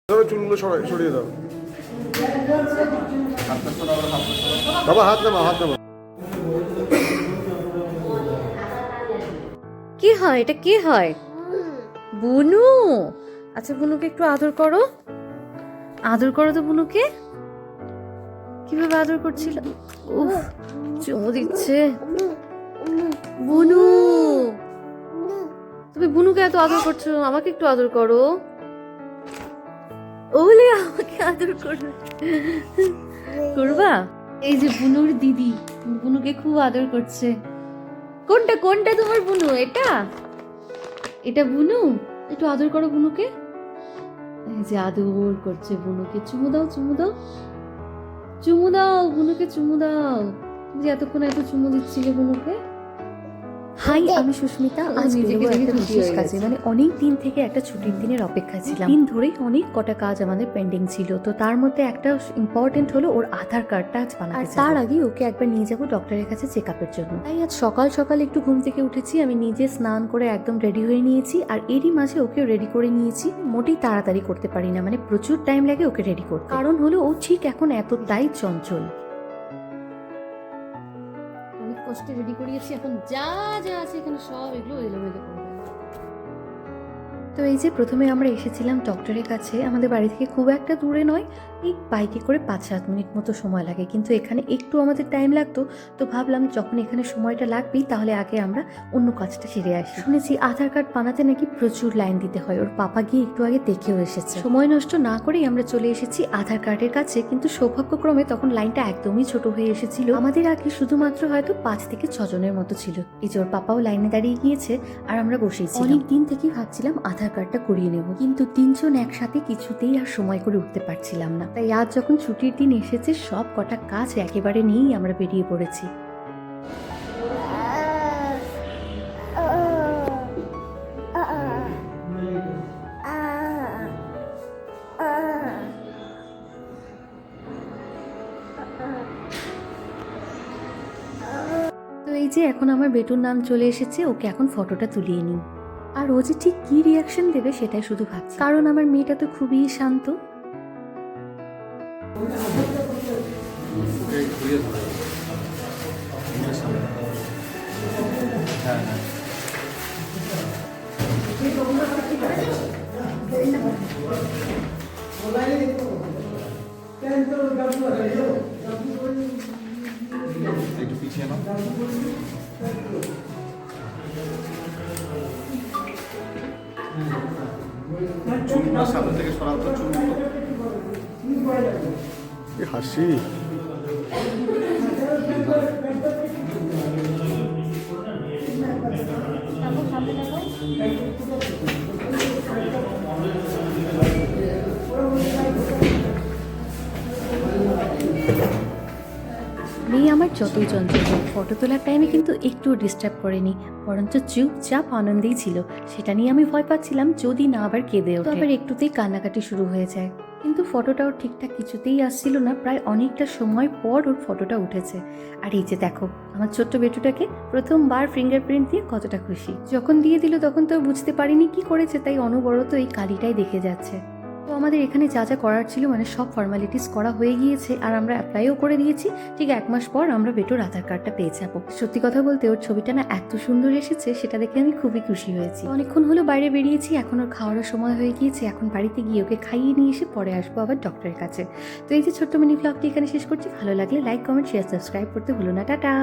ধরো চুলগুলো সরিয়ে দাও। বাবা হাত নামাও, হাত নামাও। কি হয় এটা? কি হয়? বুনু। আচ্ছা বুনুকে একটু আদর করো, আদর করো তো বুনুকে। কিভাবে আদর করছিল? উফ, চুমু দিচ্ছে। বুনু, তুমি বুনুকে এত আদর করছো, আমাকে একটু আদর করো। ওলে আমাকে আদর করবে, করবা? এই যে বুনুর দিদি বুনুকে খুব আদর করছে। কোনটা কোনটা তোমার বুনু? এটা এটা বুনু, একটু আদর করো বুনুকে। এই যে আদর করছে বুনুকে। চুমু দাও, চুমু দাও, চুমু দাও বুনুকে, চুমু দাও। যে এতক্ষণ এত চুমু দিচ্ছিলে বুনুকে। হাই, আমি সুস্মিতা। আজ বেরোবো একটা বিশেষ কাজে, মানে অনেক দিন থেকে একটা ছুটির দিনের অপেক্ষা ছিলাম। দিন ধরেই অনেক কটা কাজ আমাদের পেন্ডিং ছিল, তো তার মধ্যে একটা ইম্পর্টেন্ট হলো ওর আধার কার্ডটা আজ বানাতে। আর তার আগে ওকে একবার নিয়ে যাবো ডক্টরের কাছে চেক আপের জন্য। তাই আজ সকাল সকাল একটু ঘুম থেকে উঠেছি, আমি নিজে স্নান করে একদম রেডি হয়ে নিয়েছি, আর এরই মাঝে ওকেও রেডি করে নিয়েছি। মোটেই তাড়াতাড়ি করতে পারি না, মানে প্রচুর টাইম লাগে ওকে রেডি করতে। কারণ হলো ও ঠিক এখন এতটাই চঞ্চল। কষ্টে রেডি করিয়েছি, এখন যা যা আছে এখানে সব এগুলো এলোমেলো করে দেবো। তো এই যে প্রথমে আমরা এসেছিলাম ডক্টরের কাছে, আমাদের বাড়ি থেকে খুব একটা দূরে নয়, এই বাইকে করে 5-7 মিনিট মতো সময় লাগে, কিন্তু এখানে একটু আমাদের টাইম লাগতো। তো ভাবলাম যখন এখানে সময়টা লাগবেই তাহলে আগে আমরা অন্য কাজটা সেরে আসি। শুনেছি আধার কার্ড বানাতে নাকি প্রচুর লাইন দিতে হয়, ওর পাপা গিয়ে একটু আগে দেখেও এসেছে। সময় নষ্ট না করেই আমরা চলে এসেছি আধার কার্ডের কাছে, কিন্তু সৌভাগ্যক্রমে তখন লাইনটা একদমই ছোট হয়ে এসেছিল। আমাদের আগে শুধুমাত্র হয়তো 5 থেকে 6 জনের মতো ছিল। এই যে ওর পাপাও লাইনে দাঁড়িয়ে গিয়েছে আর আমরা বসেছি। অনেক দিন থেকেই ভাবছিলাম আধার কার্ডটা করিয়ে নেব, কিন্তু 3 জন একসাথে কিছুতেই আর সময় করে উঠতে পারছিলাম না। তাই আজ যখন ছুটির দিন এসেছে সব কটা কাজ একেবারে নিয়েই আমরা বেরিয়ে পড়েছি। তো এই যে এখন আমার বেটুর নাম চলে এসেছে, ওকে এখন ফটোটা তুলিয়ে নিই। আর ও যে ঠিক কি রিয়াকশন দেবে সেটাই শুধু ভাবছি, কারণ আমার মেয়েটা তো খুবই শান্ত। একটু পিছিয়ে নাও। চুলগুলো সামনে থেকে সরাতো, চুলগুলো কি হাসি। মেয়ে আমার যতই চঞ্চল হোক, ফটো তোলার টাইমে কিন্তু একটুও ডিস্টার্ব করেনি, বরঞ্চ চুপচাপ আনন্দেই ছিল। সেটা নিয়ে আমি ভয় পাচ্ছিলাম যদি না আবার কেঁদে ওঠে, আবার একটুতেই কান্নাকাটি শুরু হয়ে যায়। কিন্তু ফটোটাও ঠিকঠাক কিছুতেই আসছিল না, প্রায় অনেকটা সময় পর ওর ফটোটা উঠেছে। আর এই যে দেখো আমার ছোট্ট বেটুটাকে প্রথমবার ফিঙ্গারপ্রিন্ট দিয়ে কতটা খুশি। যখন দিয়ে দিল তখন তো বুঝতে পারিনি কি করেছে, তাই অনবরত এই কালিটাই দেখে যাচ্ছে। তো আমাদের এখানে যা যা করার ছিল, মানে সব ফর্মালিটিস করা হয়ে গিয়েছে, আর আমরা অ্যাপ্লাইও করে দিয়েছি। ঠিক 1 মাস পর আমরা বেটুর আধার কার্ডটা পেয়ে যাবো। সত্যি কথা বলতে ওর ছবিটা না এত সুন্দর এসেছে, সেটা দেখে আমি খুবই খুশি হয়েছি। অনেকক্ষণ হলো বাইরে বেরিয়েছি, এখন ওর খাওয়ার সময় হয়ে গিয়েছে। এখন বাড়িতে গিয়ে ওকে খাইয়ে নিয়ে এসে পরে আসবো আবার ডক্টরের কাছে। তো এই যে ছোট্ট মিনি ব্লগটি এখানে শেষ করছি। ভালো লাগলে লাইক, কমেন্ট, শেয়ার, সাবস্ক্রাইব করতে ভুলো না। টাটা।